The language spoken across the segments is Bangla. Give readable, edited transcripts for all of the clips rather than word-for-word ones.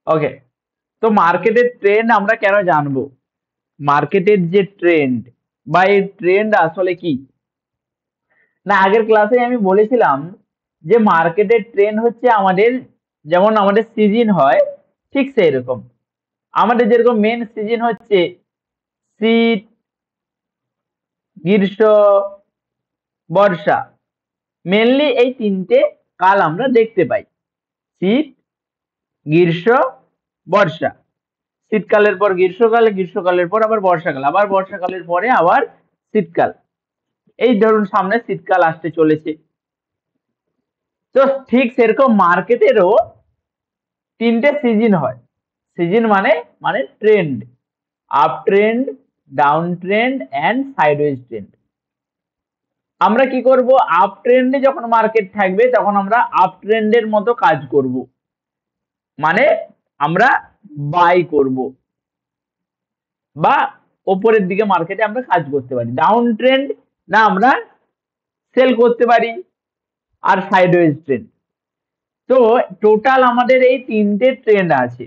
ওকে, তো মার্কেটের ট্রেন্ড আমরা কেন জানবো? মার্কেটের যে ট্রেন্ড বা এই ট্রেন্ড আসলে কি? না, আগের ক্লাসে আমি বলেছিলাম যে মার্কেটের ট্রেন্ড হচ্ছে আমাদের, যেমন আমাদের সিজন হয় ঠিক সেই রকম। আমাদের যেরকম মেন সিজন হচ্ছে শীত, গ্রীষ্ম, বর্ষা। মেনলি এই তিনটে কাল আমরা দেখতে পাই: শীত, গ্রীষ্ম, বর্ষা। শীতকালের পর গ্রীষ্মকাল, গ্রীষ্মকালের পর আবার বর্ষাকাল, আবার বর্ষাকালের পরে আবার শীতকাল। এই ধরুন সামনে শীতকাল আসতে চলেছে। তো ঠিক সেরকম মার্কেটেরও তিনটে সিজন হয়। সিজন মানে মানে trend: up trend, down trend and sideways trend. আমরা কি করব? আপ ট্রেন্ডে যখন মার্কেট থাকবে তখন আমরা আপ ট্রেন্ডের মতো কাজ করব, মানে আমরা বাই করব বা ওপরের দিকে মার্কেটে আমরা কাজ করতে পারি। ডাউন ট্রেন্ড না আমরা সেল করতে পারি, আর সাইডওয়েজ ট্রেন্ড। তো টোটাল আমাদের এই তিনটে ট্রেন্ড আছে।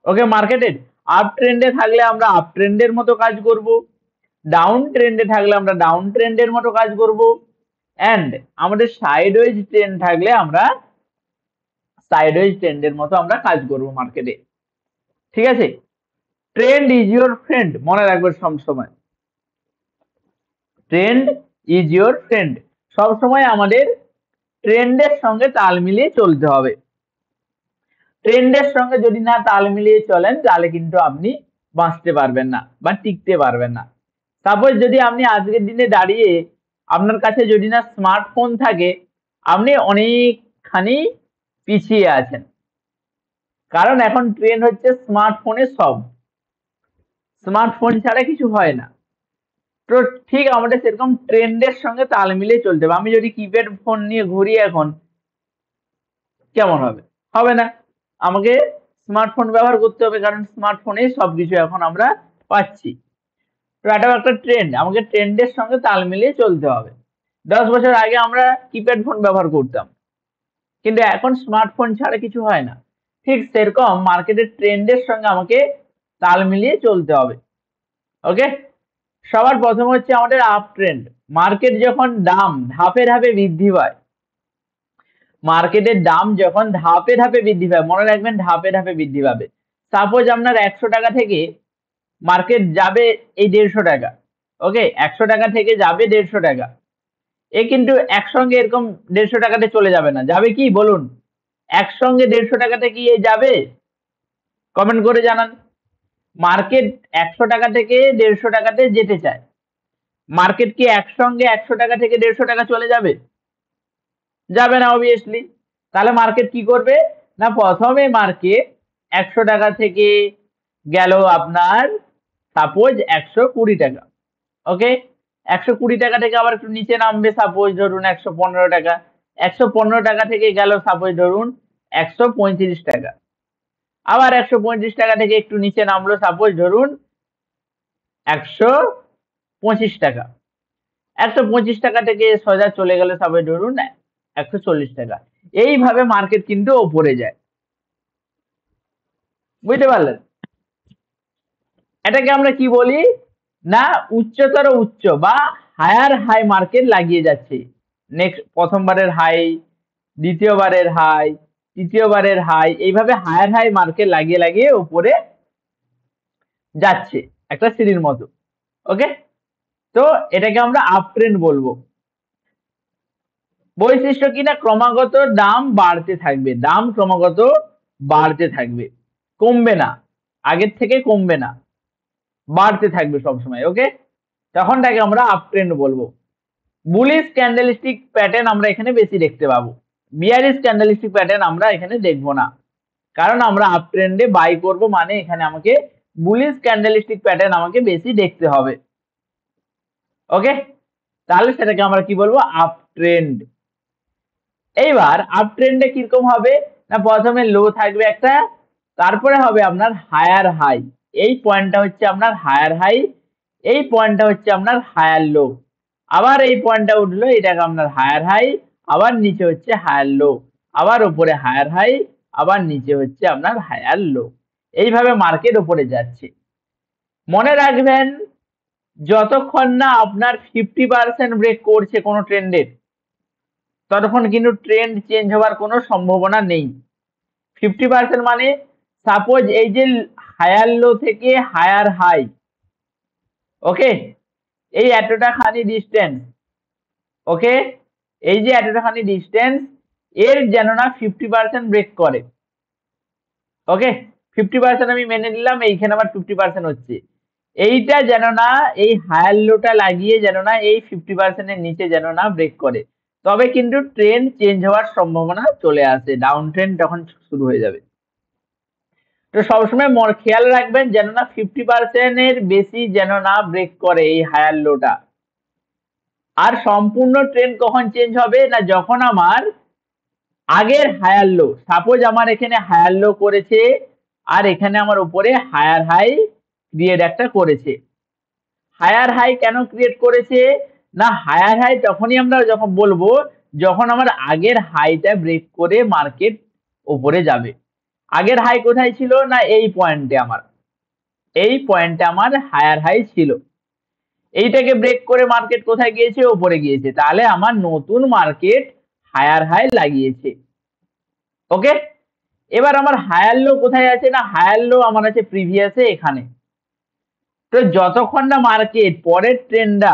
ওকে, মার্কেটের আপ ট্রেন্ডে থাকলে আমরা আপ ট্রেন্ডের মতো কাজ করব, ডাউন ট্রেন্ডে থাকলে আমরা ডাউন ট্রেন্ডের মতো কাজ করব, এন্ড আমাদের সাইডওয়েজ ট্রেন্ড থাকলে আমরা সাইডওয়েজ ট্রেন্ডের মতো আমরা কাজ করব মার্কেটে। ঠিক আছে? ট্রেন্ড ইজ ইউর ফ্রেন্ড, মনে রাখবেন সবসময়। ট্রেন্ড ইজ ইউর ফ্রেন্ড, সবসময় আমাদের ট্রেন্ডের সঙ্গে তাল মিলিয়ে চলতে হবে। ট্রেন্ডের সঙ্গে যদি না তাল মিলিয়ে চলেন তাহলে কিন্তু আপনি বাঁচতে পারবেন না বা টিকতে পারবেন না। সাপোজ যদি আপনি আজকের দিনে দাঁড়িয়ে আপনার কাছে যদি না স্মার্টফোন থাকে, আপনি অনেকখানি পিছিয়ে আছেন। কারণ এখন ট্রেন্ড হচ্ছে স্মার্টফোনে সব, স্মার্টফোন ছাড়া কিছু হয় না। তো ঠিক আমাদের সেরকম ট্রেন্ডের সঙ্গে তাল মিলিয়ে চলতে হবে। আমি যদি কিপ্যাড ফোন নিয়ে ঘুরি এখন, কেমন হবে? হবে না। আমাকে স্মার্টফোন ব্যবহার করতে হবে, কারণ স্মার্টফোনেই সবকিছু এখন আমরা পাচ্ছি। তো এটাও একটা ট্রেন্ড, আমাকে ট্রেন্ডের সঙ্গে তাল মিলিয়ে চলতে হবে। 10 বছর আগে আমরা কিপ্যাড ফোন ব্যবহার করতাম, কিন্তু এখন স্মার্টফোন ছাড়া কিছু হয় না। ঠিক সেরকম মার্কেটের ট্রেন্ডের সঙ্গে আমাকে তাল মিলিয়ে চলতে হবে। ওকে, সবার প্রথম হচ্ছে আমাদের আপ ট্রেন্ড। মার্কেট যখন দাম ধাপে ধাপে বৃদ্ধি পায়, মার্কেটের দাম যখন ধাপে ধাপে বৃদ্ধি পায়, মনে রাখবেন ধাপে ধাপে বৃদ্ধি পাবে। সাপোজ আপনার 100 টাকা থেকে মার্কেট যাবে এই 150 টাকা। ওকে, 100 টাকা থেকে যাবে 150 টাকা। এ কিন্তু একসঙ্গে এরকম 150 টাকাতে চলে যাবে না। যাবে কি বলুন? একসঙ্গে 150 টাকাতে কি যাবে? কমেন্ট করে জানান। মার্কেট 100 টাকা থেকে 150 টাকাতে যেতে চায়, মার্কেট কি একসঙ্গে 100 টাকা থেকে 150 টাকা চলে যাবে? যাবে না অবভিয়াসলি। তাহলে মার্কেট কি করবে? না প্রথমে মার্কেট 100 টাকা থেকে গেল আপনার সাপোজ 120 টাকা। ওকে, 120 টাকা থেকে আবার একটু নিচে নামবে, সাপোজ ধরুন 115 টাকা। 115 টাকা থেকে গেল সাপোজ ধরুন 135 টাকা। আবার 135 টাকা থেকে একটু নিচে নামলো, সাপোজ ধরুন 125 টাকা। 125 টাকা থেকে সোজা চলে গেল সাপোজ ধরুন 140 টাকা। এইভাবে মার্কেট কিন্তু ওপরে যায়। বুঝতে পারলেন? এটাকে আমরা কি বলি? না উচ্চতর উচ্চ বা হায়ার হাই মার্কেট লাগিয়ে যাচ্ছে। নেক্সট প্রথমবারের হাই, দ্বিতীয়বারের হাই, তৃতীয়বারের হাই, এইভাবে হায়ার হাই মার্কেট লাগিয়ে লাগিয়ে উপরে যাচ্ছে একটা সিঁড়ির মতো। ওকে, তো এটাকে আমরা আপ ট্রেন্ড বলবো। বৈশিষ্ট্য কি? না ক্রমাগত দাম বাড়তে থাকবে, দাম ক্রমাগত বাড়তে থাকবে, কমবে না, আগের থেকে কমবে না, বাড়তে থাকবে সবসময়। ওকে, তখনটাকে আমরা আপ ট্রেন্ড বলবো। বুলিশ ক্যান্ডেলস্টিক প্যাটার্ন আমরা এখানে বেশি দেখতে পাবো, বিয়ারিশ ক্যান্ডেলস্টিক প্যাটার্ন আমরা এখানে দেখবো না, কারণ আমরা আপ ট্রেন্ডে বাই করব, মানে এখানে আমাকে বুলিশ ক্যান্ডেলস্টিক প্যাটার্ন আমাকে বেশি দেখতে হবে। ওকে, তাহলে সেটাকে আমরা কি বলবো? Up trend. এইবার আপ ট্রেন্ডে কিরকম হবে? না প্রথমে লো থাকবে একটা, তারপরে হবে আপনার হায়ার হাই। এই পয়েন্টটা হচ্ছে আপনার হায়ার হাই, এই পয়েন্টটা হচ্ছে আপনার হায়ার লো। আবার এই পয়েন্টটা উঠলো, এটাকে আপনার হায়ার হাই, আবার নিচে হচ্ছে হায়ার লো, আবার উপরে হায়ার হাই, আবার নিচে হচ্ছে আপনার হায়ার লো। এইভাবে মার্কেট উপরে যাচ্ছে। মনে রাখবেন যতক্ষণ না আপনার 50% ব্রেক করছে কোনো ট্রেন্ডের, ততক্ষণ কিন্তু ট্রেন্ড চেঞ্জ হওয়ার কোনো সম্ভাবনা নেই। 50% মানে সাপোজ এই যে হায়ার লো থেকে হায়ার হাই, ওকে, এই এতটা খানি ডিস্টেন্স, ওকে, এই যে এতটা খানি ডিস্টেন্স, এর যেন না 50% ব্রেক করে, ওকে। 50% আমি মেনে নিলাম, এইখানে আবার 50% হচ্ছে, এইটা যেন না এই হায়ার লোটা লাগিয়ে যেন না এই 50% এর নিচে যেন না ব্রেক করে, তবে কিন্তু ট্রেন্ড চেঞ্জ হওয়ার সম্ভাবনা চলে আসে, ডাউন ট্রেন্ড তখন শুরু হয়ে যাবে। তো সবসময় খেয়াল রাখবেন যেন না 50% এর বেশি যেন না ব্রেক করে এই হায়ার লোটা। আর সম্পূর্ণ ট্রেন্ড কখন চেঞ্জ হবে না, যখন আমার আগের হায়ার লো, সাপোজ আমার এখানে হায়ার লো করেছে আর এখানে আমার উপরে হায়ার হাই ক্রিয়েট একটা করেছে। হায়ার হাই কেন ক্রিয়েট করেছে না, হায়ার হাই তখনই আমরা যখন বলবো যখন আমার আগের হাইটা ব্রেক করে মার্কেট উপরে যাবে। আগের হাই কোথায় ছিল না, এই পয়েন্টে আমার, এই পয়েন্টে আমার হায়ার হাই ছিল, এইটাকে ব্রেক করে মার্কেট কোথায় গিয়েছে, উপরে গিয়েছে, তাহলে আমার নতুন মার্কেট হায়ার হাই লাগিয়েছে, ওকে। এবার আমার হায়ার লো কোথায় আছে না, হায়ার লো আমার আছে প্রিভিয়াসে এখানে। তো যতক্ষণ না মার্কেট পরের ট্রেন্ডটা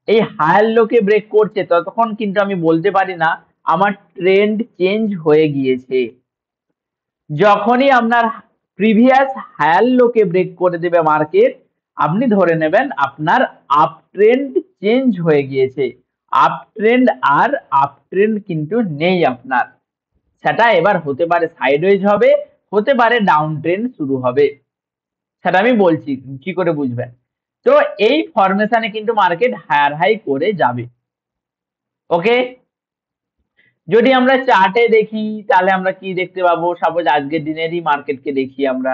এই হায়ার লোকে ব্রেক করছে ততক্ষণ কিন্তু আমি বলতে পারি না আমার ট্রেন্ড চেঞ্জ হয়ে গিয়েছে। যখনই আপনার প্রিভিয়াস হায়ার লোকে ব্রেক করে দেবে মার্কেট, আপনি ধরে নেবেন আপনার আপ ট্রেন্ড চেঞ্জ হয়ে গিয়েছে। আপ ট্রেন্ড আর আপ ট্রেন্ড কিন্তু নেই আপনার, সেটা এবার হতে পারে সাইডওয়েজ হবে, হতে পারে ডাউন ট্রেন্ড শুরু হবে, সেটা আমি বলছি কি করে বুঝবেন। তো এই ফরমেশনে কিন্তু মার্কেট হায়ার হাই করে যাবে, ওকে। যদি আমরা চার্টে দেখি তাহলে আমরা কি দেখতে পাবো, সাপোজ আজকের দিনেরই মার্কেটকে দেখি আমরা,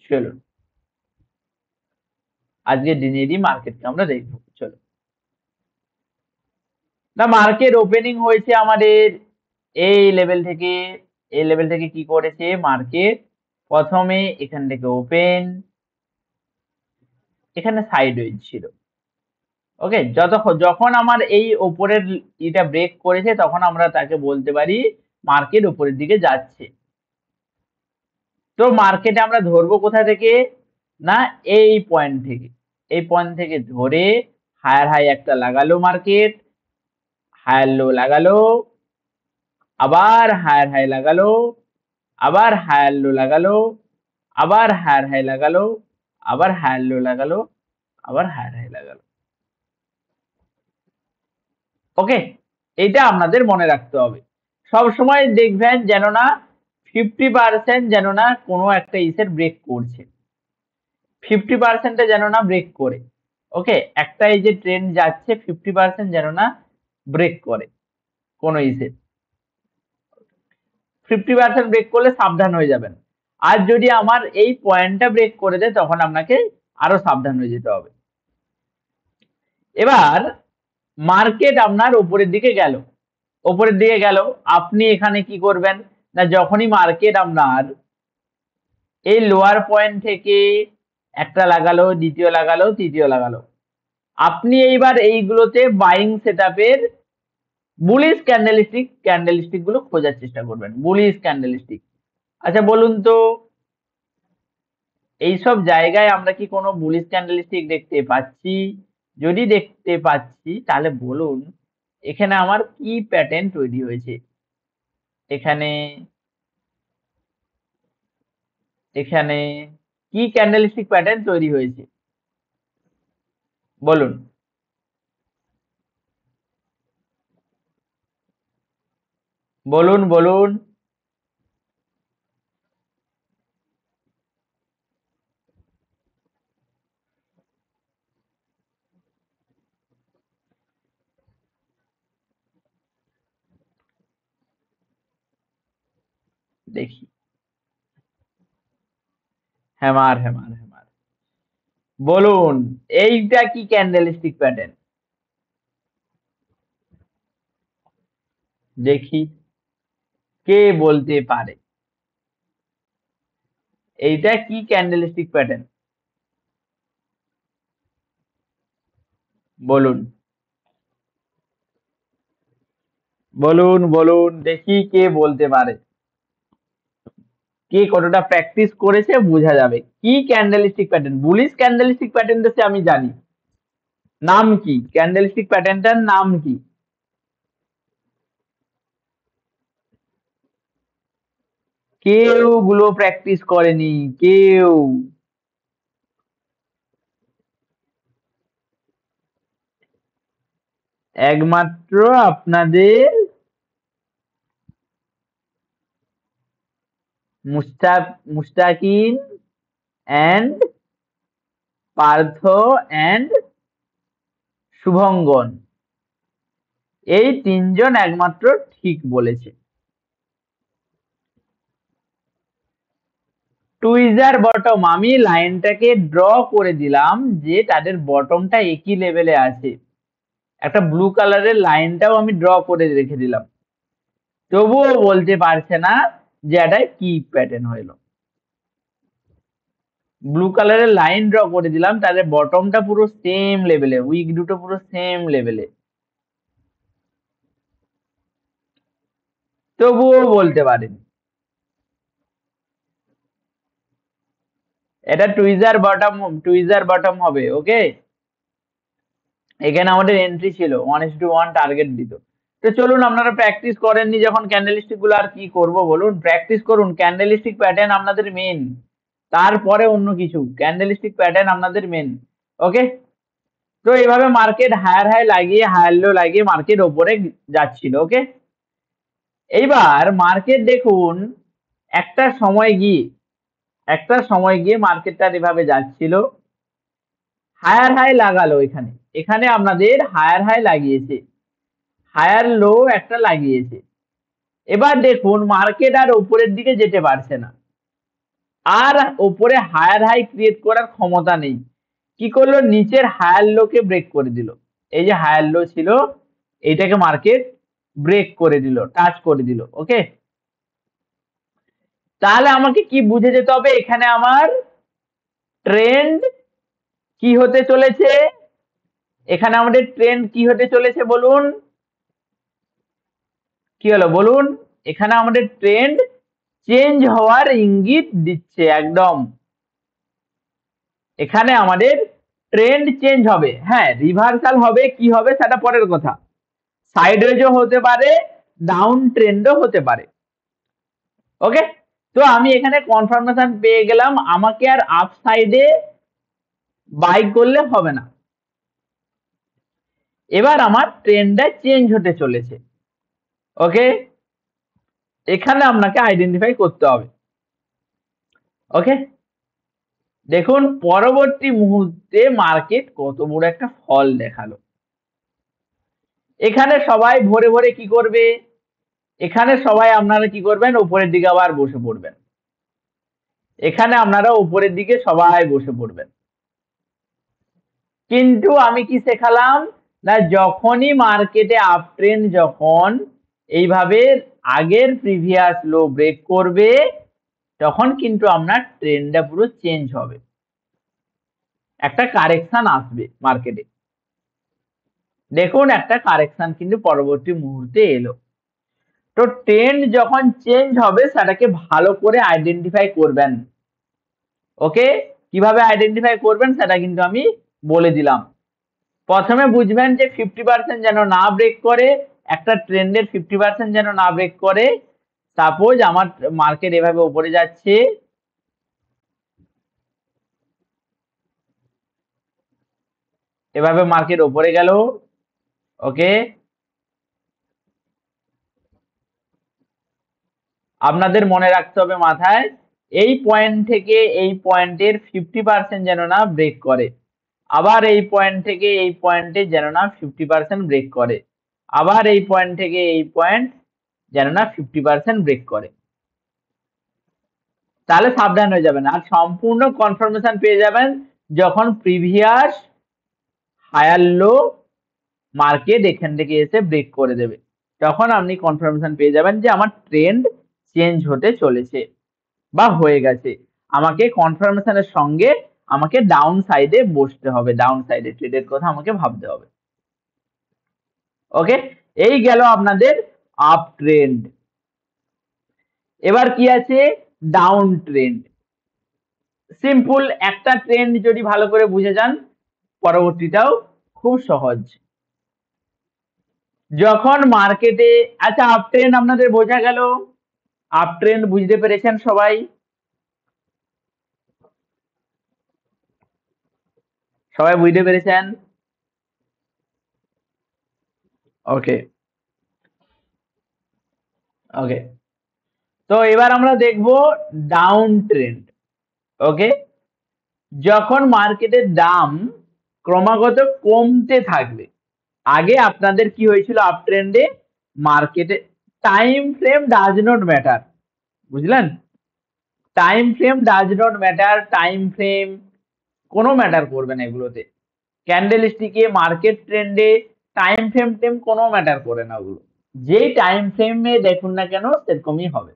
চলুন আজকের দিনেরই মার্কেটকে আমরা দেখবো, চলো। না মার্কেট ওপেনিং হয়েছে আমাদের এই লেভেল থেকে, এই লেভেল থেকে কি করেছে মার্কেট, প্রথমে এখান থেকে ওপেন, এখানে সাইডওয়েজ ছিল, ওকে। যখন আমার এই উপরের এটা ব্রেক করেছে তখন আমরা তাকে বলতে পারি মার্কেট উপরের দিকে যাচ্ছে। তো মার্কেটে আমরা ধরবো কোথা থেকে না, এই পয়েন্ট থেকে, এই পয়েন্ট থেকে ধরে হায়ার হাই একটা লাগালো মার্কেট, হায়ার লো লাগালো, আবার হায়ার হাই লাগালো, আবার হায়ার লো লাগালো, আবার হায়ার হাই লাগালো, আবার হায়ার লো লাগালো, আবার হায়ার হাই লাগালো, ওকে। এটা আপনাদের মনে রাখতে হবে, সব সময় দেখবেন যেন না 50% যেন না কোনো একটা ইসের ব্রেক করছে, 50% যেন না ব্রেক করে, ওকে। একটা এই যে ট্রেন্ড যাচ্ছে 50% যেন না ব্রেক করে কোনো ইসে, 50% ব্রেক করলে সাবধান হয়ে যাবেন। আর যদি আমার এই পয়েন্টটা ব্রেক করে দেয় তখন আপনাকে আরো সাবধান হয়ে যেতে হবে। এবার মার্কেট আপনার উপরের দিকে গেল, উপরের দিকে গেল, আপনি এখানে কি করবেন না, যখনই মার্কেট আপনার এই লোয়ার পয়েন্ট থেকে একটা লাগালো, দ্বিতীয় লাগালো, তৃতীয় লাগালো, আপনি এইবার এইগুলোতে বাইং সেটআপের বুলিশ ক্যান্ডেলস্টিক গুলো খোঁজার চেষ্টা করবেন, বুলিশ ক্যান্ডেলস্টিক। আচ্ছা বলুন তো এইসব জায়গায় আমরা কি কোনো বুলিশ ক্যান্ডেলস্টিক দেখতে পাচ্ছি? যদি দেখতে পাচ্ছি তাহলে বলুন এখানে আমার কি প্যাটার্ন তৈরি হয়েছে, এখানে, এখানে কি ক্যান্ডেলস্টিক প্যাটার্ন তৈরি হয়েছে বলুন। বলুন বলুন। দেখি, হ্যামার হ্যামার হ্যামার, বলুন এইটা কি ক্যান্ডেলস্টিক প্যাটার্ন, দেখি। কে বলতে পারে এইটা কি ক্যান্ডেলস্টিক প্যাটার্ন? বলুন বলুন বলুন দেখি কে বলতে পারে। কে কতটা প্র্যাকটিস করেছে বোঝা যাবে। কি candlestick pattern? Bullish candlestick pattern তো আমি জানি। নাম কি ক্যান্ডেলস্টিক প্যাটার্নটার নাম কি? কেউ গুলো প্র্যাকটিস করেনি কেউ। একমাত্র আপনাদের মুস্তাকিন অ্যান্ড পার্থ অ্যান্ড শুভঙ্গন, এই তিনজন একমাত্র ঠিক বলেছে। টুইজার বটম, আমি লাইনটাকে ড্র করে দিলাম যে তাদের বটমটা একই লেভেলে আছে। একটা ব্লু কালারের লাইনটাও আমি ড্র করে রেখে দিলাম, তবুও বলতে পারছে না যে এটা কি প্যাটার্ন হইলো। ব্লু কালারের লাইন ড্র করে দিলাম, তাদের বটমটা পুরো সেম লেভেলে, উইক দুটো পুরো সেম লেভেলে, তবুও বলতে পারেনি। এটা টুইজার বটম হবে। ওকে, এখানে আমাদের এন্ট্রি ছিল 1:1 টার্গেট দিত। তো চলুন, আপনারা প্র্যাকটিস করেননি যখন ক্যান্ডেলস্টিক গুলো, আর কি করব বলুন? প্র্যাকটিস করুন, ক্যান্ডেলস্টিক প্যাটার্ন আপনাদের মেন, তারপরে অন্য কিছু। ক্যান্ডেলস্টিক প্যাটার্ন আপনাদের মেন। ওকে, তো এইভাবে মার্কেট হায়ার হাই লাগিয়ে হায়ার লো লাগিয়ে মার্কেট ওপরে যাচ্ছিল। ওকে, এইবার মার্কেট দেখুন একটা সময় গিয়ে মার্কেটটা এভাবে যাচ্ছিল, হায়ার হাই লাগালো, এখানে এখানে আপনাদের হায়ার হাই লাগিয়েছে, হায়ার লো একটা লাগিয়েছে। এবার দেখুন মার্কেট আর উপরের দিকে যেতে পারছে না, আর উপরে হায়ার হাই ক্রিয়েট করার ক্ষমতা নেই। কি করলো? নিচের হায়ার লোকে ব্রেক করে দিল। এই যে হায়ার লো ছিল, এইটাকে মার্কেট ব্রেক করে দিল, টাচ করে দিল। ওকে, তাহলে আমাকে কি বুঝে যেতে হবে? এখানে আমার ট্রেন্ড কি হতে চলেছে? এখানে আমাদের ট্রেন্ড কি হতে চলেছে বলুন? কি হলো বলুন? এখানে আমাদের ট্রেন্ড চেঞ্জ হওয়ার ইঙ্গিত দিচ্ছে একদম। এখানে আমাদের ট্রেন্ড চেঞ্জ হবে। হ্যাঁ, রিভার্সাল হবে কি হবে সেটা পরের কথা, সাইডওয়েজও হতে পারে, ডাউন ট্রেন্ডও হতে পারে। ওকে, তো আমি এখানে কনফার্মেশন পেয়ে গেলাম, আমাকে আর আপ সাইডে বাই করলে হবে না। এবার আমার ট্রেন্ডটা চেঞ্জ হতে চলেছে। ওকে, এখানে আপনাকে আইডেন্টিফাই করতে হবে। ওকে, দেখুন পরবর্তী মুহূর্তে মার্কেট কত বড় একটা ফল দেখালো। এখানে সবাই ভোরে ভোরে কি করবে? এখানে সবাই আপনারা কি করবেন? উপরের দিকে আবার বসে পড়বেন। এখানে আপনারা উপরের দিকে সবাই বসে পড়বেন। কিন্তু আমি কি শেখালাম? না, যখনই মার্কেটে আপ ট্রেন্ড যখন এইভাবে আগের প্রিভিয়াস লো ব্রেক করবে, তখন কিন্তু আপনার ট্রেন্ডটা পুরো চেঞ্জ হবে, একটা কারেকশন আসবে মার্কেটে। দেখুন একটা কারেকশন কিন্তু পরবর্তী মুহূর্তে এলো। তো ট্রেন্ড যখন চেঞ্জ হবে সেটাকে ভালো করে আইডেন্টিফাই করবেন। ওকে, কিভাবে আইডেন্টিফাই করবেন সেটা কিন্তু আমি বলে দিলাম। প্রথমে বুঝবেন যে 50% যেন না ব্রেক করে, একটা ট্রেন্ডের 50% যেন না ব্রেক করে। সাপোজ আমার মার্কেট এভাবে উপরে যাচ্ছে, এভাবে মার্কেট উপরে গেল। ওকে, আপনাদের মনে রাখতে হবে মাথায়, এই পয়েন্ট থেকে এই পয়েন্টের 50% যেন না ব্রেক করে, আবার এই পয়েন্ট থেকে এই পয়েন্টে যেন না 50% ব্রেক করে, আবার এই পয়েন্ট থেকে এই পয়েন্ট যেন না 50% ব্রেক করে। তাহলে সাবধান হয়ে যাবেন, আর সম্পূর্ণ কনফার্মেশন পেয়ে যাবেন যখন প্রিভিয়াস হায়ার লো মার্কেট এখান থেকে এসে ব্রেক করে দেবে। তখন আপনি কনফার্মেশন পেয়ে যাবেন যে আমার ট্রেন্ড চেঞ্জ হতে চলেছে বা হয়ে গেছে। আমাকে কনফার্মেশনের সঙ্গে আমাকে ডাউন সাইডে বসতে হবে, ডাউন সাইডে ট্রেডের কথা আমাকে ভাবতে হবে। ওকে, এই গেল আপনাদের আপ ট্রেন্ড। এবার কি আছে? Down trend. সিম্পল, একটা ট্রেন্ড যদি ভালো করে বুঝে যান পরবর্তীটাও খুব সহজ। যখন মার্কেটে, আচ্ছা আপ ট্রেন্ড আপনাদের বোঝা গেল? আপ ট্রেন্ড বুঝতে পেরেছেন সবাই? সবাই বুঝতে পেরেছেন? ওকে ওকে, তো এবার আমরা দেখব ডাউন ট্রেন্ড। ওকে, যখন মার্কেটের দাম ক্রমাগত কমতে থাকবে। আগে আপনাদের কি হয়েছিল আপ ট্রেন্ডে? মার্কেটে time frame does not matter, বুঝলেন? Time frame does not matter, time frame কোনো ম্যাটার করবে না এগুলোতে। ক্যান্ডেলস্টিকে, মার্কেট ট্রেন্ডে টাইম ফ্রেম কোনো ম্যাটার করে না ওগুলো। যেই টাইম ফ্রেমে দেখুন না কেন সেরকমই হবে,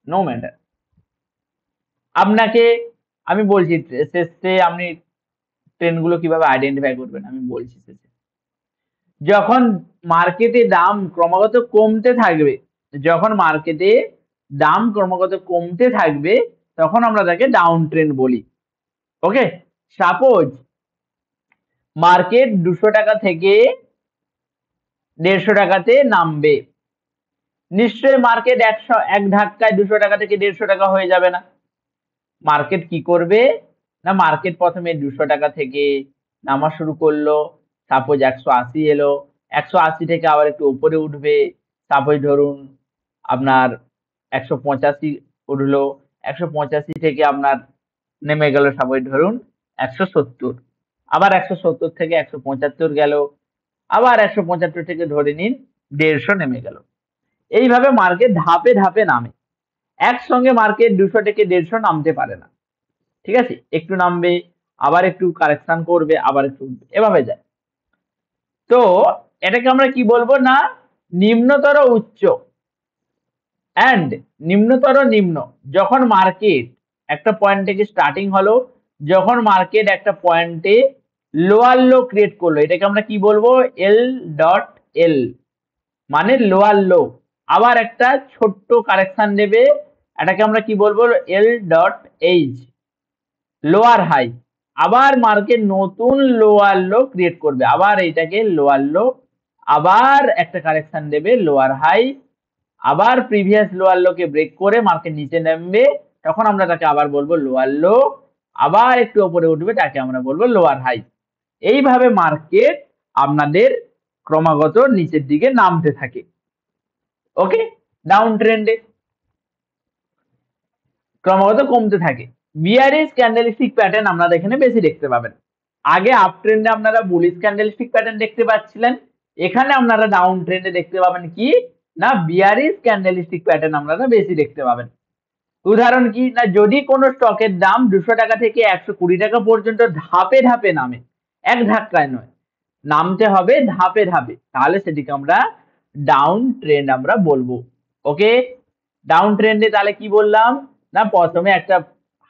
নো ম্যাটার। আপনাকে আমি বলছি শেষে আপনি ট্রেন্ডগুলো কিভাবে আইডেন্টিফাই করবেন আমি বলছি শেষে। যখন মার্কেটে দাম ক্রমাগত কমতে থাকবে, যখন মার্কেটে দাম ক্রমাগত কমতে থাকবে তখন আমরা তাকে ডাউন ট্রেন্ড বলি। ওকে, সাপোজ মার্কেট 200 টাকা থেকে 150 টাকাতে নামবে, নিশ্চয়ই মার্কেট এক ধাক্কায় 200 টাকা থেকে 150 টাকা হয়ে যাবে না। মার্কেট কি করবে না, মার্কেট প্রথমে 200 টাকা থেকে নামা শুরু করলো, সাপোজ 180 এলো, 180 থেকে আবার একটু উপরে উঠবে, সাপোজ ধরুন আপনার 185 উঠলো, 185 থেকে আপনার নেমে গেল সাপোজ ধরুন 170, আবার 170 থেকে 175 গেল, আবার 175 থেকে ধরে নিন 150 নেমে গেল। এইভাবে মার্কেট ধাপে ধাপে নামে, একসঙ্গে মার্কেট 200 থেকে 150 নামতে পারে না। ঠিক আছে, একটু নামবে, আবার একটু কারেকশন করবে, আবার একটু এভাবে যায়। তো এটাকে আমরা কি বলবো না, নিম্নতর উচ্চ অ্যান্ড নিম্নতর নিম্ন। যখন মার্কেট একটা পয়েন্ট থেকে স্টার্টিং হলো, যখন মার্কেট একটা পয়েন্টে লোয়ার লো ক্রিয়েট করলো, এটাকে আমরা কি বলবো? এল ডট এল মানে লোয়ার লো, আবার একটা ছোট্ট কারেকশন দেবে, এটাকে আমরা কি বলবো? L dot H lower high, আবার মার্কেট নতুন লোয়ার লো ক্রিয়েট করবে, আবার এইটাকে লোয়ার লো, আবার একটা কারেকশন দেবে লোয়ার হাই, আবার প্রিভিয়াস লোয়ার লোকে ব্রেক করে মার্কেট নিচে নামবে, তখন আমরা তাকে আবার বলবো লোয়ার লো, আবার একটু উপরে উঠবে, তাকে আমরা বলবো লোয়ার হাই। এইভাবে মার্কেট আপনাদের ক্রমাগত নিচের দিকে নামতে থাকে। ওকে, ডাউন ট্রেন্ডে ক্রমাগত কমতে থাকে। বিয়ারিশ ক্যান্ডেলস্টিক প্যাটার্ন আপনারা এখানে বেশি দেখতে পাবেন। আগে আপ ট্রেন্ডে আপনারা বুলিশ ক্যান্ডেলস্টিক প্যাটার্ন দেখতে পাচ্ছিলেন, এখানে আপনারা ডাউন ট্রেন্ডে দেখতে পাবেন কি না, বিয়ারিশ ক্যান্ডেলস্টিক প্যাটার্ন আপনারা বেশি দেখতে পাবেন। উদাহরণ কি না, যদি কোনো স্টকের দাম 200 টাকা থেকে 120 টাকা পর্যন্ত ধাপে ধাপে নামে, এক ধাক্কায় নয়, নামতে হবে ধাপে ধাপে, তাহলে সেটিকে আমরা ডাউন ট্রেন্ড আমরা বলবো। ওকে, ডাউন ট্রেন্ডে তাহলে কি বললাম না, প্রথমে একটা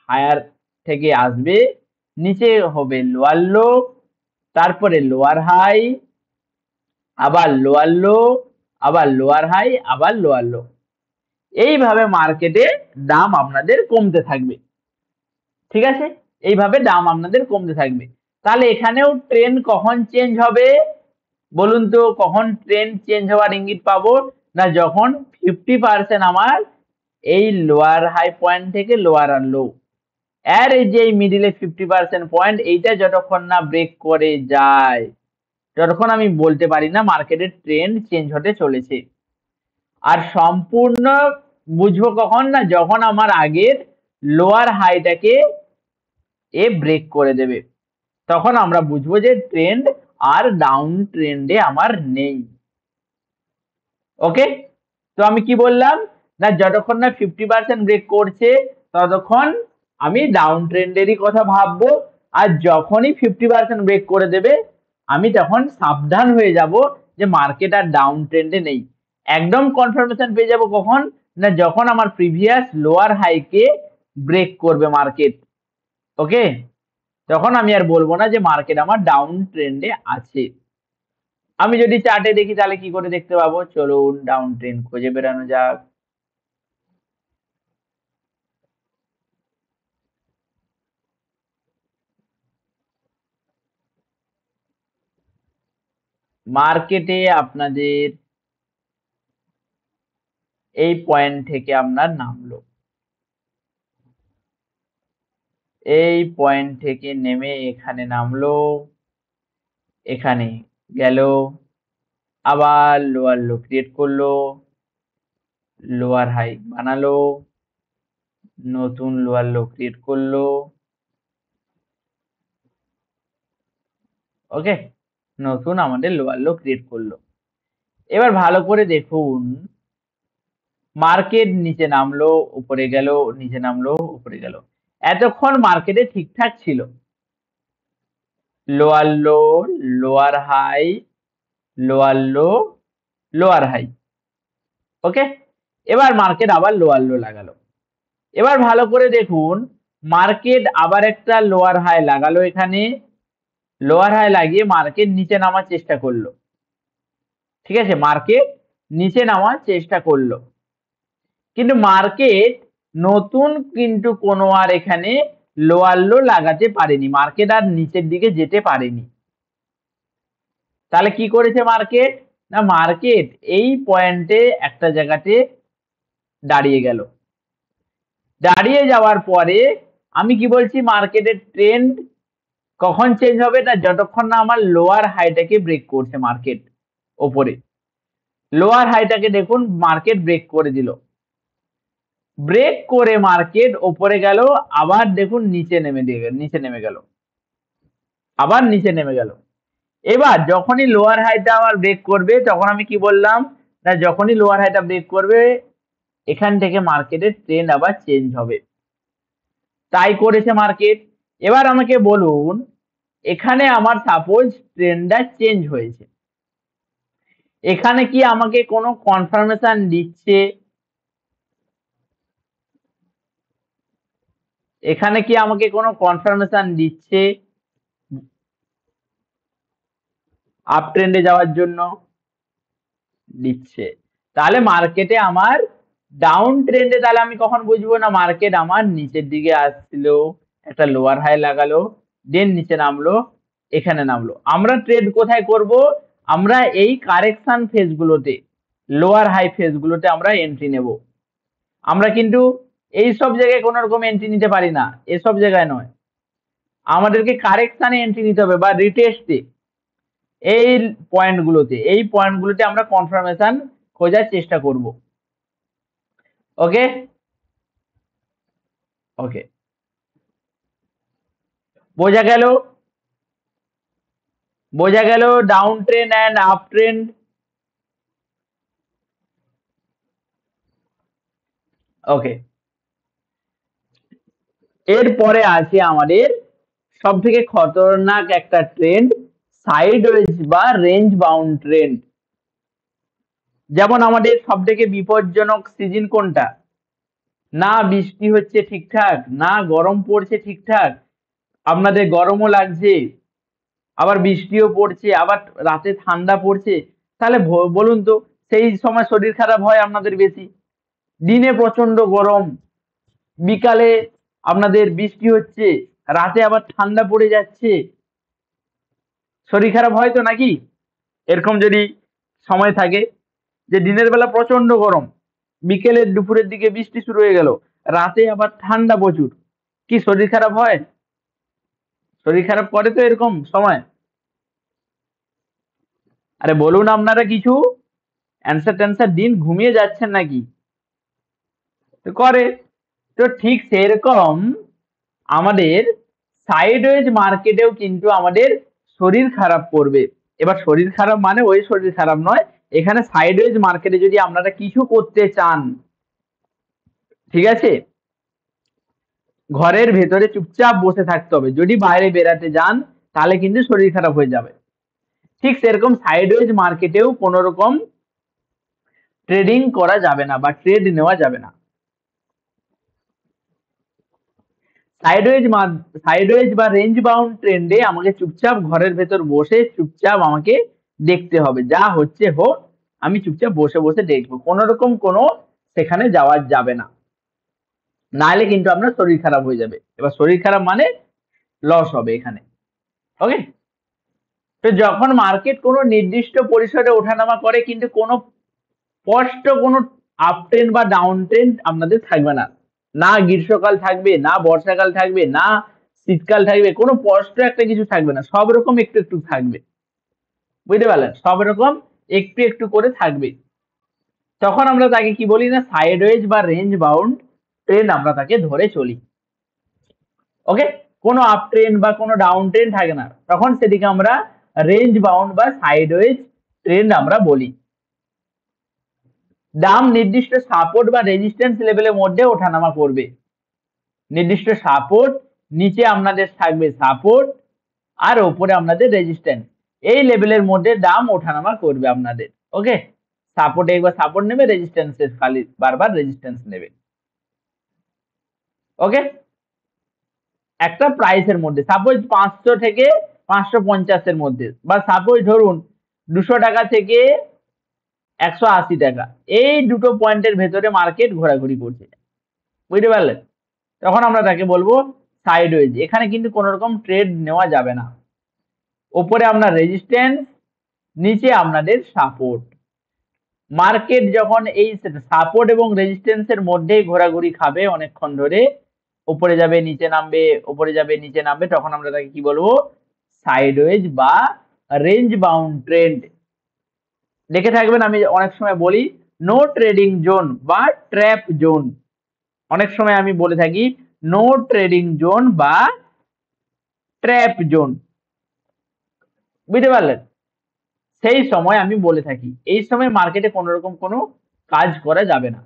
হায়ার থেকে আসবে, নিচে হবে লোয়ার লো, তারপরে লোয়ার হাই, আবার লোয়ার লো, আবার লোয়ার হাই, আবার লোয়ার লো। এইভাবে মার্কেটে দাম আপনাদের কমতে থাকবে। ঠিক আছে, এইভাবে দাম আপনাদের কমতে থাকবে। তাহলে এখানেও ট্রেন্ড কখন চেঞ্জ হবে বলুন তো? কখন ট্রেন্ড চেঞ্জ হওয়ার ইঙ্গিত পাবো না, যখন 50% আমার এই লোয়ার হাই পয়েন্ট থেকে লোয়ার আর লো এর এই যে মিডিলে 50% পয়েন্ট, এইটা যতক্ষণ না ব্রেক করে যায় ততক্ষণ আমি বলতে পারি না মার্কেটের ট্রেন্ড চেঞ্জ হতে চলেছে। আর সম্পূর্ণ বুঝবো কখন না, যখন আমার আগের লোয়ার হাইটাকে এ ব্রেক করে দেবে, তখন আমরা বুঝবো যে ট্রেন্ড আর ডাউন ট্রেন্ডে আমার নেই। ওকে, তো আমি কি বললাম না, যতক্ষণ না 50% ব্রেক করছে ততক্ষণ আমি ডাউন ট্রেন্ডেরই কথা ভাববো, আর যখনই 50% ব্রেক করে দেবে আমি তখন সাবধান হয়ে যাব যে মার্কেট আর ডাউন ট্রেন্ডে নেই। একদম কনফার্মেশন পেয়ে যাব কখন, না যখন আমার প্রিভিয়াস লোয়ার হাইকে ব্রেক করবে মার্কেট। ওকে, তখন আমি আর বলবো না যে মার্কেট আমার ডাউন ট্রেন্ডে আছে। আমি যদি চার্টে দেখি তাহলে কি করে দেখতে পাবো, চলুন ডাউন ট্রেন্ড খুঁজে বেরানো যাক। মার্কেটে আপনাদের এই পয়েন্ট থেকে আপনার নামলো, এই পয়েন্ট থেকে নেমে এখানে নামলো, এখানে গেল, আবার লোয়ার লো ক্রিয়েট করলো, লোয়ার হাই বানালো, নতুন লোয়ার লো ক্রিয়েট করলো। ওকে, নতুন আমাদের লোয়ার লো ক্রিয়েট করলো। এবার ভালো করে দেখুন, মার্কেট নিচে নামলো, উপরে গেল, নিচে নামলো, উপরে গেল। এতক্ষণ মার্কেটে ঠিকঠাক ছিল, lower low, lower high, lower low, lower high. Okay, এবার মার্কেট আবার লোয়ার লো লাগালো। এবার ভালো করে দেখুন, মার্কেট আবার একটা লোয়ার হাই লাগালো, এখানে লোয়ার হাই লাগিয়ে মার্কেট নিচে নামার চেষ্টা করলো। ঠিক আছে, মার্কেট নিচে নামার চেষ্টা করলো, কিন্তু মার্কেট নতুন কিন্তু কোনো আর এখানে লোয়ার লো লাগাতে পারেনি, মার্কেট আর নিচের দিকে যেতে পারেনি। তাহলে কি করেছে মার্কেট, না মার্কেট এই পয়েন্টে একটা জায়গাতে দাঁড়িয়ে গেল। দাঁড়িয়ে যাওয়ার পরে আমি কি বলছি, মার্কেটের ট্রেন্ড কখন চেঞ্জ হবে, না যতক্ষণ না আমার লোয়ার হাইটাকে ব্রেক করছে মার্কেট ওপরে। লোয়ার হাইটাকে দেখুন মার্কেট ব্রেক করে দিল, ব্রেক করে মার্কেট ওপরে গেল, আবার দেখুন নিচে নেমে দিয়ে নিচে নেমে গেল, আবার নিচে নেমে গেল। এবার যখনই লোয়ার হাইটা আবার ব্রেক করবে, তখন আমি কি বললাম, না যখনই লোয়ার হাইটা ব্রেক করবে এখান থেকে মার্কেটের ট্রেন্ড আবার চেঞ্জ হবে। তাই করেছে মার্কেট। এবার আমাকে বলুন, এখানে আমার সাপোজ ট্রেন্ডটা চেঞ্জ হয়েছে, এখানে কি আমাকে কোনো কনফার্মেশন দিচ্ছে, এখানে কি আমাকে কোনো কনফার্মেশন দিচ্ছে আপ ট্রেন্ডে যাওয়ার জন্য? দিচ্ছে। তাহলে মার্কেটে আমার ডাউন ট্রেন্ডে, তাহলে আমি কখন বুঝবো, না মার্কেট আমার নিচের দিকে আসছিল, একটা লোয়ার হাই লাগালো, দেন নিচে নামলো, এখানে নামলো। আমরা ট্রেড কোথায় করব, আমরা এই কারেকশন ফেজ গুলোতে, লোয়ার হাই ফেজ গুলোতে আমরা এন্ট্রি নেব। আমরা কিন্তু এই সব জায়গায় কোনো রকম এন্ট্রি নিতে পারি না, এসব জায়গায় নয়, আমাদেরকে কারেকশনে এন্ট্রি নিতে হবে বা রিটেস্টে। এই পয়েন্টগুলোতে আমরা কনফার্মেশন খোঁজার চেষ্টা করব। ওকে, ওকে, বোঝা গেল, বোঝা গেল down trend and up trend. Okay, এরপরে আছে আমাদের সব থেকে খতরনাক একটা ট্রেন্ড, সাইডওয়েজ বা রেঞ্জ বাউন্ড ট্রেন্ড। যেমন আমাদের সব থেকে বিপজ্জনক সিজন কোনটা, না বৃষ্টি হচ্ছে ঠিকঠাক, না গরম পড়ছে ঠিকঠাক, আপনাদের গরমও লাগছে, আবার বৃষ্টিও পড়ছে, আবার রাতে ঠান্ডা পড়ছে, তাহলে বলুন তো সেই সময় শরীর খারাপ হয় আপনাদের বেশি। দিনে প্রচন্ড গরম, বিকালে আপনাদের বৃষ্টি হচ্ছে, রাতে আবার ঠান্ডা পড়ে যাচ্ছে, শরীর খারাপ হয় তো নাকি? এরকম যদি সময় থাকে যে দিনের বেলা প্রচন্ড গরম, বিকেলের দুপুরের দিকে বৃষ্টি শুরু হয়ে গেল, রাতে আবার ঠান্ডা প্রচুর, কি শরীর খারাপ হয়? শরীর খারাপ করে তো এরকম সময়। আরে বলুন আপনারা কিছু, অ্যান্সার ট্যান্সার দিন, ঘুমিয়ে যাচ্ছেন নাকি? তো করে। তো ঠিক সেরকম আমাদের সাইডওয়েজ মার্কেটেও কিন্তু আমাদের শরীর খারাপ করবে। এবার শরীর খারাপ মানে ওই শরীর খারাপ নয়, এখানে সাইডওয়েজ মার্কেটে যদি আপনারা কিছু করতে চান, ঠিক আছে, ঘরের ভেতরে চুপচাপ বসে থাকতে হবে, যদি বাইরে বেরাতে যান তাহলে কিন্তু শরীর খারাপ হয়ে যাবে। ঠিক সেরকম সাইডওয়েজ মার্কেটেও কোন রকম ট্রেডিং করা যাবে না বা ট্রেড নেওয়া যাবে না। সাইডওয়েজ বা রেঞ্জ বাউন্ড ট্রেন্ডে আমাকে চুপচাপ ঘরের ভেতর বসে চুপচাপ আমাকে দেখতে হবে, যা হচ্ছে হোক আমি চুপচাপ বসে বসে দেখবো, কোন রকম কোনো সেখানে যাওয়া যাবে না, নাহলে কিন্তু আপনার শরীর খারাপ হয়ে যাবে। এবার শরীর খারাপ মানে লস হবে এখানে। ওকে, তো যখন মার্কেট কোনো নির্দিষ্ট পরিসরে ওঠানামা করে কিন্তু কোনো স্পষ্ট কোনো আপ ট্রেন্ড বা ডাউন ট্রেন্ড আপনাদের থাকবে না, না গ্রীষ্মকাল থাকবে, না বর্ষাকাল থাকবে, না শীতকাল থাকবে, কোনো স্পষ্ট একটা কিছু থাকবে না, সব রকম একটু একটু থাকবে। বুঝতে পারলেন, সব রকম একটু একটু করে থাকবে। তখন আমরা তাকে কি বলি না, সাইডওয়েজ বা রেঞ্জ বাউন্ড ট্রেন্ড আমরা তাকে ধরে চলি। ওকে, কোনো আপ ট্রেন্ড বা কোনো ডাউন ট্রেন্ড থাকে না, তখন সেটিকে আমরা রেঞ্জ বাউন্ড বা সাইডওয়েজ ট্রেন্ড আমরা বলি। দাম নির্দিষ্ট সাপোর্ট বা রেজিস্ট্যান্স লেভেলের মধ্যে ওঠানামা করবে। নির্দিষ্ট সাপোর্ট, নিচে আপনাদের থাকবে সাপোর্ট আর উপরে আপনাদের রেজিস্ট্যান্স, এই লেভেলের মধ্যে দাম ওঠানামা করবে আপনাদের। ওকে, সাপোর্টে একবার সাপোর্ট নেবে, রেজিস্ট্যান্সে খালি বারবার রেজিস্ট্যান্স নেবে। ওকে, একটা প্রাইসের মধ্যে, সাপোজ 500 থেকে 550 এর মধ্যে, বা সাপোজ ধরুন 200 টাকা থেকে 180 টাকা, এই দুটো পয়েন্টের ভেতরে মার্কেট ঘোরাঘুরি করছে। বুঝতে পারলেন, তখন আমরা তাকে বলবো সাইডওয়েজ। এখানে কিন্তু কোনো রকম ট্রেড নেওয়া যাবে না। ওপরে আপনার রেজিস্ট্যান্স, নিচে আপনাদের সাপোর্ট। মার্কেট যখন এই সাপোর্ট এবং রেজিস্ট্যান্সের মধ্যেই ঘোরাঘুরি খাবে অনেকক্ষণ ধরে, উপরে যাবে নিচে নামবে, উপরে যাবে নিচে নামবে, তখন আমরা তাকে কি বলবো, সাইডওয়েজ বা রেঞ্জ বাউন্ড ট্রেন্ড। দেখে থাকবেন আমি অনেক সময় বলি নো ট্রেডিং জোন বা ট্র্যাপ জোন, অনেক সময় আমি বলে থাকি নো ট্রেডিং জোন বা ট্র্যাপ জোন। বুঝতে পারলেন, সেই সময় আমি বলে থাকি এই সময় মার্কেটে কোনো রকম কোনো কাজ করা যাবে না।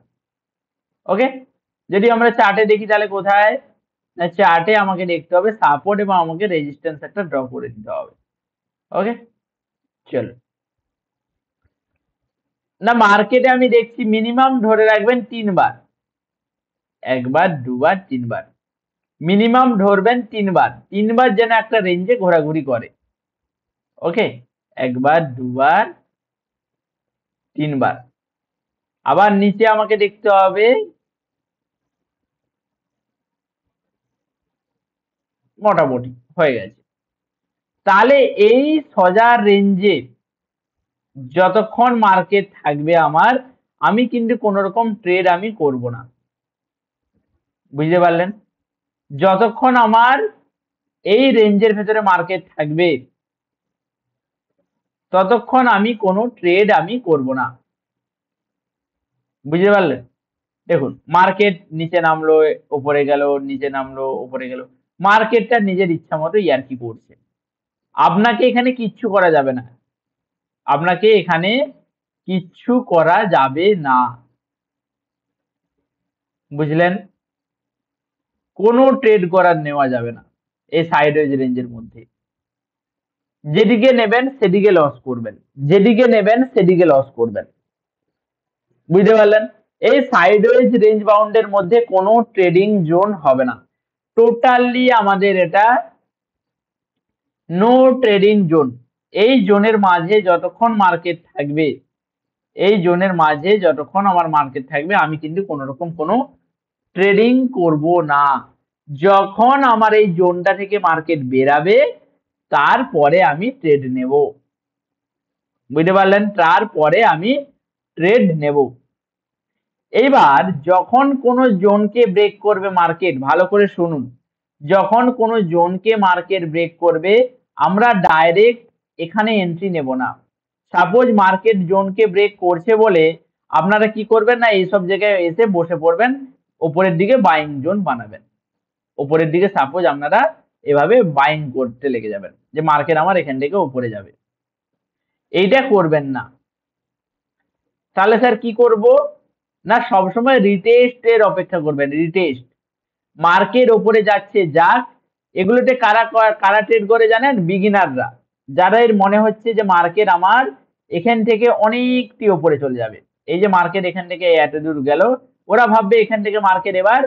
ওকে, যদি আমরা চার্টে দেখি তাহলে কোথায়, না চার্টে আমাকে দেখতে হবে সাপোর্ট এবং আমাকে রেজিস্ট্যান্স একটা ড্র করে দিতে হবে। ওকে, চলো, না মার্কেটে আমি দেখছি মিনিমাম ধরে রাখবেন 3 বার, একবার দুবার তিনবার, মিনিমাম ধরবেন 3 বার, 3 বার যেন একটা রেঞ্জে ঘোরাঘুরি করে। ওকে, একবার দুবার তিনবার, আবার নিচে আমাকে দেখতে হবে মোটামুটি হয়ে গেছে। তাহলে এই সোজা রেঞ্জে যতক্ষণ মার্কেট থাকবে আমার, আমি কিন্তু কোন রকম ট্রেড আমি করব না। বুঝতে পারলেন, যতক্ষণ আমার এই রেঞ্জের ভেতরে মার্কেট থাকবে ততক্ষণ আমি কোনো ট্রেড আমি করব না। বুঝতে পারলেন, দেখুন মার্কেট নিচে নামলো উপরে গেল, নিচে নামলো উপরে গেল, মার্কেটটা নিজের ইচ্ছা মতো ইয়ার্কি করছে, আপনাকে এখানে কিচ্ছু করা যাবে না, আপনাকে এখানে কিচ্ছু করা যাবে না। বুঝলেন, কোনো ট্রেড করার নেওয়া যাবে না এই সাইডওয়েজ রেঞ্জের মধ্যে। যেদিকে নেবেন সেদিকে লস করবেন, যেদিকে নেবেন সেদিকে লস করবেন। বুঝতে পারলেন, এই সাইডওয়েজ রেঞ্জ বাউন্ডের মধ্যে কোনো ট্রেডিং জোন হবে না, টোটালি আমাদের এটা নো ট্রেডিং জোন। এই জোনের মাঝে যতক্ষণ মার্কেট থাকবে, এই জোনের মাঝে যতক্ষণ আমার মার্কেট থাকবে আমি কিন্তু কোনো রকম কোনো ট্রেডিং করব না। যখন আমার এই জোনটা থেকে মার্কেট বেরাবে তারপরে আমি ট্রেড নেব। বুঝতে পারলেন, তারপরে আমি ট্রেড নেব। এইবার যখন কোনো জোনকে ব্রেক করবে মার্কেট, ভালো করে শুনুন, যখন কোনো জোনকে মার্কেট ব্রেক করবে আমরা ডাইরেক্ট এখানে এন্ট্রি নেব না। সাপোজ মার্কেট জোনকে ব্রেক করছে বলে আপনারা কি করবেন না, এইসব জায়গায় এসে বসে পড়বেন, উপরের দিকে বাইং জোন বানাবেন, উপরের দিকে সাপোজ আপনারা এভাবে বাইং করতে লেগে যাবেন যে মার্কেট আমার এখান থেকে উপরে যাবে, এইটা করবেন না। তাহলে স্যার কি করব না, সবসময় রিটেস্ট এর অপেক্ষা করবেন, রিটেস্ট, মার্কেট ওপরে যাচ্ছে যাক। এগুলোতে কারা কারা ট্রেড করে জানেন, বিগিনাররা, যারা এর মনে হচ্ছে যে মার্কেট আমার এখান থেকে অনেকটি ওপরে চলে যাবে, এই যে মার্কেট এখান থেকে এত দূর গেল, ওরা ভাববে এখান থেকে মার্কেট এবার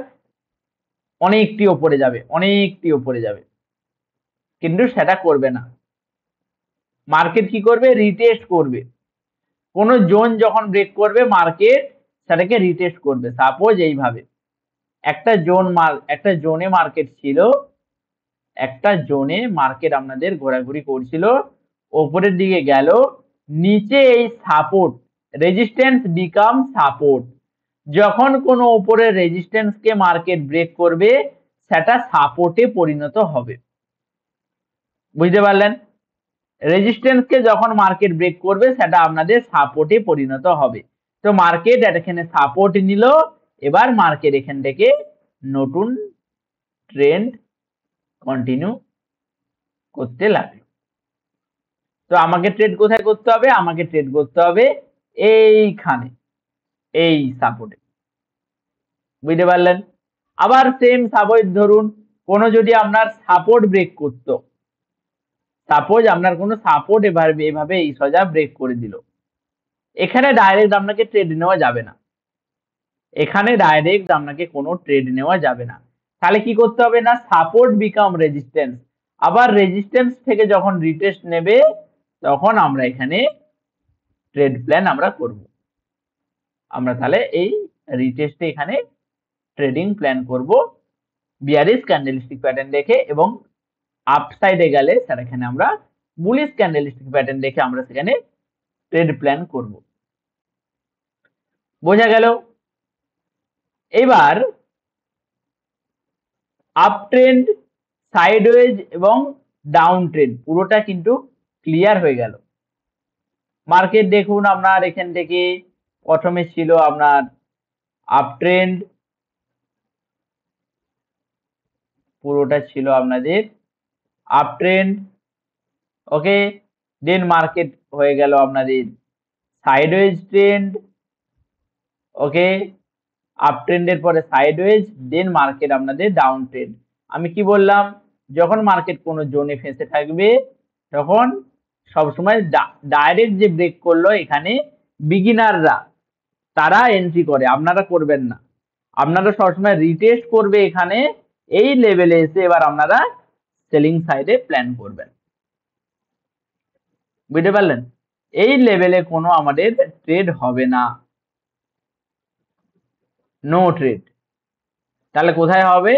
অনেকটি ওপরে যাবে, অনেকটি ওপরে যাবে, কিন্তু সেটা করবে না। মার্কেট কি করবে? রিটেস্ট করবে। কোন জোন যখন ব্রেক করবে মার্কেট সেটাকে রিটেস্ট করবে। সাপোজ এইভাবে একটা জোনে মার্কেট ছিল, একটা জোনে মার্কেট আপনাদের ঘোরাঘুরি করছিল, ওপরের দিকে গেল, নিচে এই সাপোর্ট, রেজিস্ট্যান্স বিকাম সাপোর্ট। যখন কোনো উপরের রেজিস্ট্যান্স কে মার্কেট ব্রেক করবে সেটা সাপোর্টে পরিণত হবে। বুঝতে পারলেন? রেজিস্ট্যান্স কে যখন মার্কেট ব্রেক করবে সেটা আপনাদের সাপোর্টে পরিণত হবে। তো মার্কেট এখানে সাপোর্ট নিল, এবার মার্কেট এখান থেকে নতুন ট্রেন্ড কন্টিনিউ করতে লাগলো। তো আমাকে ট্রেড কোথায় করতে হবে? আমাকে ট্রেড করতে হবে এইখানে, এই সাপোর্টে। বুঝতে পারলেন? আবার সেম সাপোজ ধরুন কোনো যদি আপনার সাপোর্ট ব্রেক করতো, সাপোজ আপনার কোনো সাপোর্ট এভাবে এই সোজা ব্রেক করে দিল, এখানে ডাইরেক্ট আপনাকে ট্রেড নেওয়া যাবে না, এখানে ডাইরেক্ট আপনাকে কোনো ট্রেড নেওয়া যাবে না। তাহলে কি করতে হবে? না সাপোর্ট বিকাম রেজিস্ট্যান্স, আবার রেজিস্ট্যান্স থেকে যখন রিটেস্ট নেবে তখন আমরা এখানে ট্রেড প্ল্যান আমরা করব। আমরা তাহলে এই রিটেস্টে এখানে ট্রেডিং প্ল্যান করব বিয়ারিশ ক্যান্ডেলস্টিক প্যাটার্ন দেখে, এবং আপসাইডে গেলে সেখানে আমরা বুলিশ ক্যান্ডেলস্টিক প্যাটার্ন দেখে আমরা সেখানে ট্রেড প্ল্যান করব। বোঝা গেল? এবার আপ ট্রেন্ড, সাইডওয়েজ এবং ডাউন ট্রেন্ড পুরোটা কিন্তু ক্লিয়ার হয়ে গেল। মার্কেট দেখুন আপনার এখান থেকে প্রথমে ছিল আপনার আপ ট্রেন্ড, পুরোটা ছিল আপনাদের আপ ট্রেন্ড, ওকে। দেন মার্কেট হয়ে গেল আপনাদের সাইডওয়েজ ট্রেন্ড, ওকে। আপ ট্রেন্ডের পরে সাইডওয়েজ, দেন মার্কেট আপনাদের ডাউন ট্রেন্ড। আমি কি বললাম? যখন মার্কেট কোনো জোনে ফেঁসে থাকবে তখন সবসময় ডাইরেক্ট যে ব্রেক করলো এখানে বিগিনাররা তারা এন্ট্রি করে, আপনারা করবেন না। আপনারা সবসময় রিটেস্ট করবে এখানে, এই লেভেলে এসে এবার আপনারা সেলিং সাইডে প্ল্যান করবেন। বুঝতে পারলেন? এই লেভেলে কোনো আমাদের ট্রেড হবে না, নো ট্রেড। তাহলে কোথায় হবে?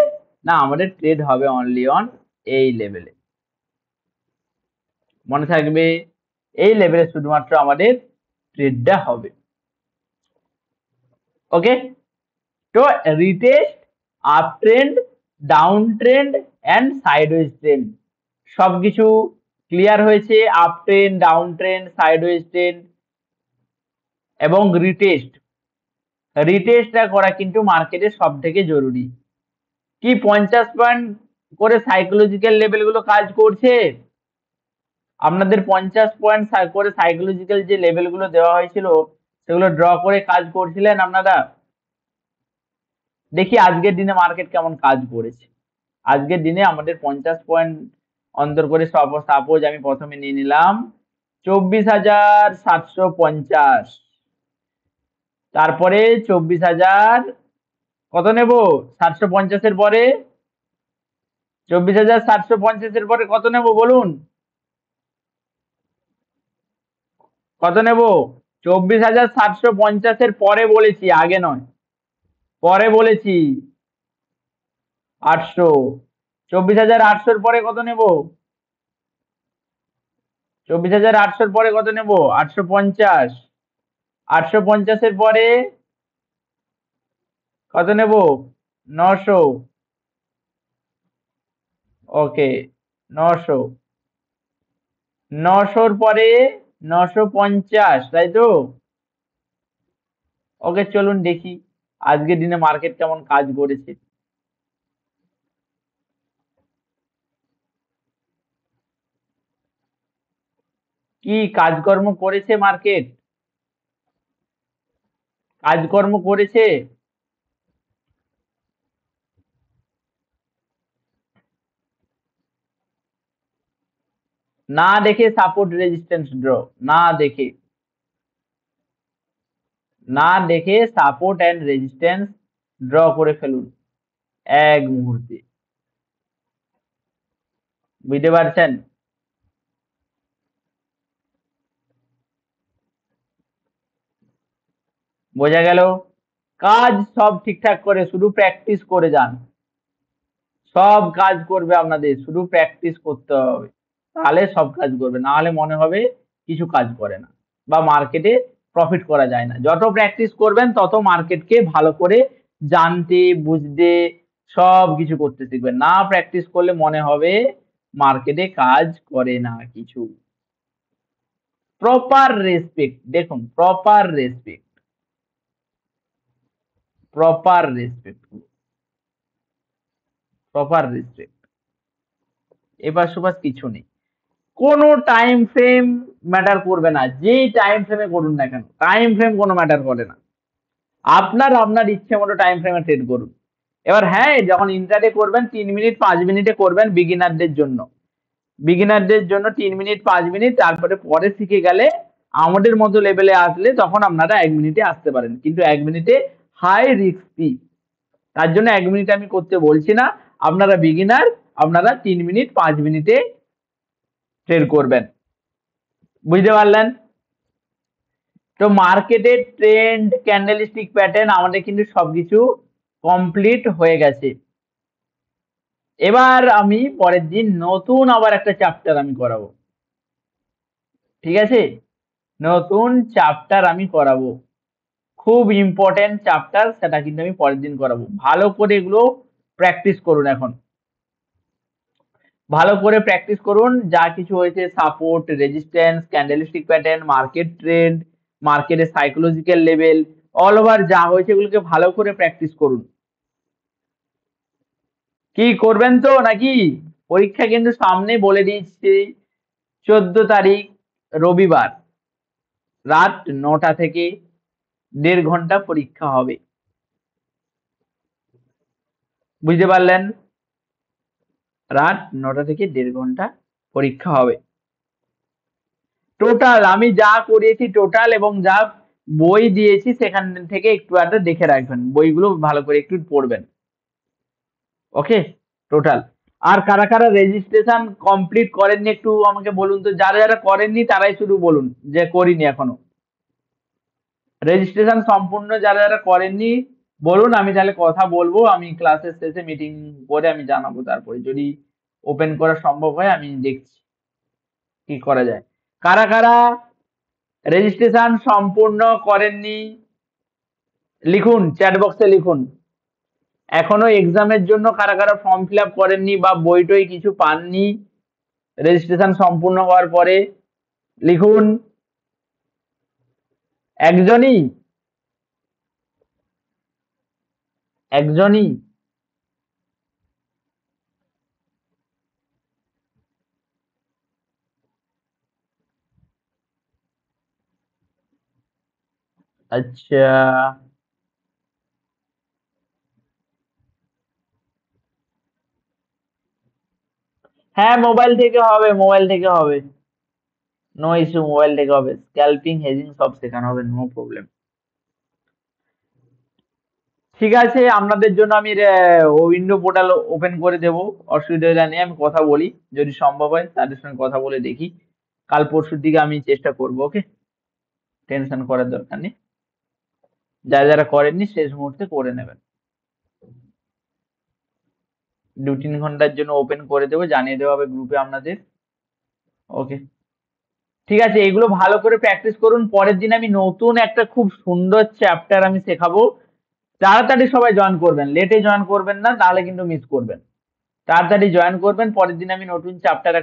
না আমাদের ট্রেড হবে অনলি অন এই লেভেলে। মনে থাকবে এই লেভেলে শুধুমাত্র আমাদের ট্রেডটা হবে, ওকে। তো retest, up trend, down trend and sideways trend সবকিছু ক্লিয়ার হয়েছে। Up trend, down trend, sideways trend এবং রিটেস্ট, রিটেস্টটা করা কিন্তু মার্কেটে সব থেকে জরুরি। কি 50 পয়েন্ট করে সাইকোলজিক্যাল লেভেলগুলো কাজ করছে? আপনাদের 50 পয়েন্ট করে সাইকোলজিক্যাল যে লেভেলগুলো দেওয়া হয়েছিল সেগুলো ড্র করে কাজ করছিলেন আপনারা? দেখি আজকের দিনে মার্কেট কেমন কাজ করেছে। আজকের দিনে আমাদের 50 পয়েন্ট অন্তর করে সাপোজ আমি প্রথমে নিয়ে নিলাম 24,750, তারপরে 24,000 কত নেব? 750 এর পরে 24,750 এর পরে কত নেব বলুন? কত নেব? 24,750 এর পরে বলেছি, আগে নয়, পরে বলেছি 800। 24,800 পরে কত নেব? 24,800 পরে কত নেব? 850। 850 এর পরে কত নেব? 900, ওকে 900। 900 পরে 950, তাই তো? ওকে চলুন দেখি আজকের দিনে মার্কেট কেমন কাজ করেছে। কি কাজকর্ম করেছে মার্কেট? কাজকর্ম করেছে? না দেখে সাপোর্ট রেজিস্ট্যান্স ড্র, না দেখে, না দেখে সাপোর্ট অ্যান্ড রেজিস্ট্যান্স ড্র করে ফেলুন এক মুহূর্তে। বুঝতে পারছেন? বোঝা গেল? কাজ সব ঠিকঠাক করে শুধু প্র্যাকটিস করে যান। সব কাজ করবে আপনাদের, শুধু প্র্যাকটিস করতে হবে। তাহলে সব কাজ করবে, না হলে মনে হবে কিছু কাজ করে না বা মার্কেটে প্রফিট করা যায় না। যত প্র্যাকটিস করবেন তত মার্কেটকে ভালো করে জানতে বুঝতে সব কিছু করতে শিখবেন। না প্র্যাকটিস করলে মনে হবে মার্কেটে কাজ করে না কিছু। প্রপার রেসপেক্ট, দেখুন proper respect, proper respect, proper respect, এপাশ ওপাশ কিছু নেই। কোনো টাইম ফ্রেম ম্যাটার করবে না, যেই টাইম ফ্রেমে করুন না কেন টাইম ফ্রেম কোনো ম্যাটার করে না। আপনার ইচ্ছে মতো টাইম ফ্রেমে ট্রেড করুন। এবার হ্যাঁ, যখন ইন্ট্রাডে করবেন 3 মিনিট 5 মিনিটে করবেন বিগিনারদের জন্য। বিগিনারদের জন্য 3 মিনিট 5 মিনিট, তারপরে পরে শিখে গেলে আমাদের মতো লেভেলে আসলে তখন আপনারা 1 মিনিটে আসতে পারেন, কিন্তু 1 মিনিটে হাই রিস্কি। তার জন্য 1 মিনিট আমি করতে বলছি না। আপনারা বিগিনার, আপনারা 3 মিনিট 5 মিনিটে ট্রেড করবেন। বুঝতে পারলেন? তো মার্কেটের ট্রেন্ড, ক্যান্ডেলস্টিক প্যাটার্ন আমাদের কিন্তু সবকিছু কমপ্লিট হয়ে গেছে। এবার আমি পরের দিন নতুন আবার একটা চ্যাপ্টার আমি করাবো। ঠিক আছে? নতুন চ্যাপ্টার আমি করাবো, খুব ইম্পর্টেন্ট চ্যাপ্টার, সেটা কিন্তু আমি পরের দিন করাবো। ভালো করে এগুলো প্র্যাকটিস করুন এখন। ভালো করে প্র্যাকটিস করুন, যা কিছু হয়েছে support, resistance, candlestick pattern, market trend, মার্কেটের সাইকোলজিক্যাল লেভেল, অল ওভার যা হয়েছে এগুলোকে ভালো করে প্র্যাকটিস করুন। কি করবেন তো নাকি? পরীক্ষা কিন্তু সামনে বলে দিচ্ছি, 14 তারিখ রবিবার রাত 9টা থেকে 1.5 ঘন্টা পরীক্ষা হবে। বুঝতে পারলেন? রাত 9টা থেকে 1.5 ঘন্টা পরীক্ষা হবে। টোটাল আমি যা করিয়েছি টোটাল এবং যা বই দিয়েছি সেখান থেকে একটু আধটু দেখে রাখবেন, বইগুলো ভালো করে একটু পড়বেন। ওকে, টোটাল। আর কারা কারা রেজিস্ট্রেশন কমপ্লিট করেননি একটু আমাকে বলুন তো, যারা যারা করেননি তারাই শুধু বলুন যে করিনি এখনো। রেজিস্ট্রেশন সম্পূর্ণ যারা যারা করেননি বলুন, আমি তাহলে কথা বলবো, আমি ক্লাসের শেষে মিটিং করে আমি জানাবো, তারপরে যদি ওপেন করা সম্ভব হয় আমি দেখছি কি করা যায়। কারা কারা রেজিস্ট্রেশন সম্পূর্ণ করেননি লিখুন, চ্যাট বক্সে লিখুন। এখনো এক্সামের জন্য কারা কারা ফর্ম ফিল আপ করেননি বা বই টই কিছু পাননি রেজিস্ট্রেশন সম্পূর্ণ হওয়ার পরে লিখুন। একজনই, একজনই। আচ্ছা, হ্যাঁ মোবাইল থেকে হবে, মোবাইল থেকে হবে, নো ইস্যু, মোবাইল থেকে হবে। স্ক্যাল্পিং, হেজিং সব শেখানো হবে, নো প্রবলেম। ঠিক আছে, আপনাদের জন্য আমি উইন্ডো পোর্টাল ওপেন করে দেবো, অসুবিধা নেই। আমি কথা বলি, যদি সম্ভব হয় তাদের সঙ্গে কথা বলে দেখি। কাল পরশুর দিকে আমি চেষ্টা করবো। ওকে, টেনশন করার দরকার নেই। যারা যারা করেননি শেষ মুহূর্তে করে নেবেন। 2-3 ঘন্টার জন্য ওপেন করে দেবো, জানিয়ে দেওয়া হবে গ্রুপে আপনাদের। ওকে, ঠিক আছে, এগুলো ভালো করে প্র্যাকটিস করুন। পরের দিন আমি নতুন একটা খুব সুন্দর চ্যাপ্টার আমি শেখাবো। তাড়াতাড়ি সবাই জয়েন করবেন, লেটে জয়েন করবেন না, তাহলে কিন্তু মিস করবেন। তাড়াতাড়ি জয়েন করবেন, পরের দিন আমি নতুন চ্যাপ্টার